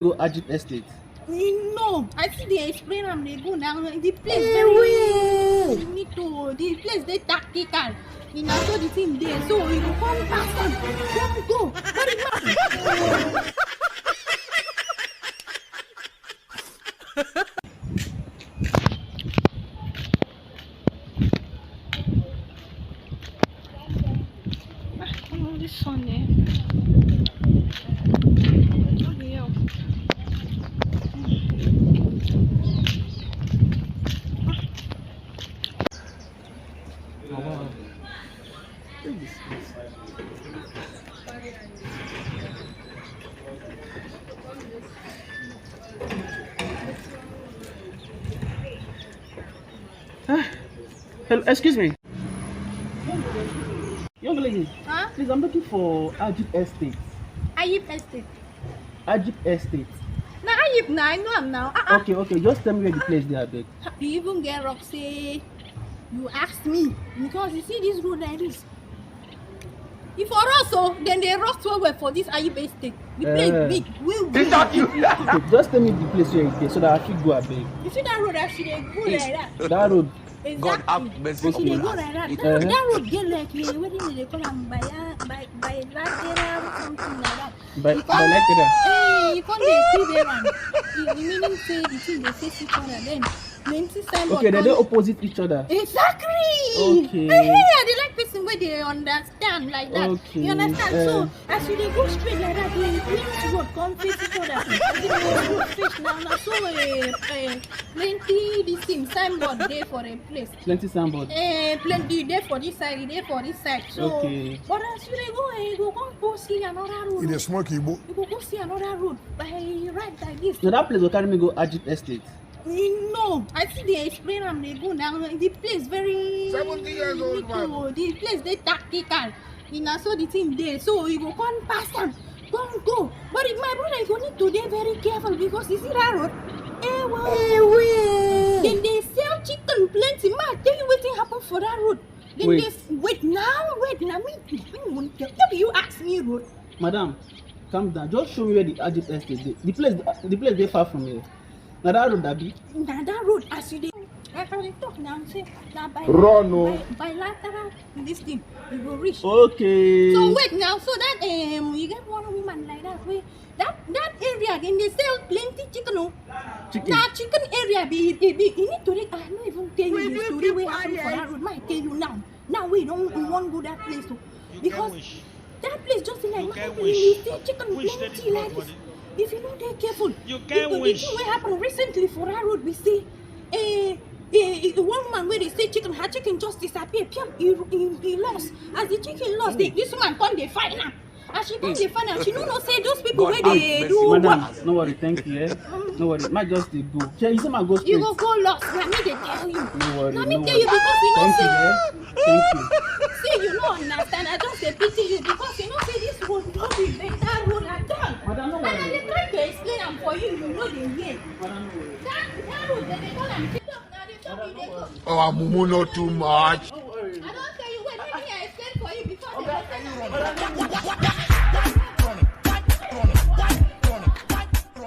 Go Ajib Estate. No, I see they explain and they go now. The place very you need to the place they tactical. You know, so the thing there, so you go come pass on. Don't go. Very much. This one there. Hello, excuse me. Young lady. Huh? Please, I'm looking for Ajib Estate. Ayib Estate. Ajib Estate. Now Ayib now, I know I'm now. Okay, just tell me where the place they are, big. You even get Roxy. You asked me because you see this road like this. If for us, then they rock so well for this Ayib Estate. The place big. Okay, just tell me the place where it is so that I should go a big. You see that road actually go like that. That road. Exactly. God have mercy Actually, they on go us. like that. That road get like what do they call them by lateral or something like that. By lateral. Hey, you can't see there and the meaning say the thing they face each other then. Okay, they're opposite each other. Exactly. Okay. Hey, they like person where they understand like that. Okay. You understand? So as you they go straight like that, they plenty road come face each other. They go fish now. So plenty this thing signboard there for a place. Plenty signboard. Plenty there for this side, there for this side. So okay. But as you they go, you go see another road. In a smoky boat. You go see another road by right like this. So that place will carry me go Ajib Estate. No, I see they explain and they go now. The place very 70 years old man. The place they tactical. You know, so the thing there. So you go come pass them. Don't go. But if my brother you need to be very careful because you see that road. Then they sell chicken plenty. Ma, tell you what happen for that road. Then Wait. they wait now. Me, you ask me road. Madam, calm down. Just show me where the Ajib Estate is. The place they far from here. Now that road that be. Now that road as you dey talk now say na by bilateral this thing you go reach. Okay. So wait now, so that you get one woman like that way that area then they sell plenty chicken Chicken. Now chicken area be you need to read. I don't even tell you the story wey happen for that road. Might tell you now. Now we won't go that place because that place just like you see chicken plenty like this. If you don't take careful, you can't wish. The thing what happened recently for that road, we see one man where they say her chicken just disappeared. He lost. As the chicken lost, this woman come they find her. As she come they find her, she don't say those people God where they do Madam, what? no worry, thank you. No worry, might just dey go. Yeah, you say my go straight. You go lost. Let me tell you. No worry, Let no me tell you worry. because you know Thank say. you, thank you. See, you don't understand. I just say pity you because you know say this road not be better road at all. Madam, no And I worry. dey try to explain am for you. You know the way. Madam, no worry. That road they call am TikTok now. They talk you they go. Oh, Mumu, not too much. No worry. I don't tell you wait. Let me explain for you before they go.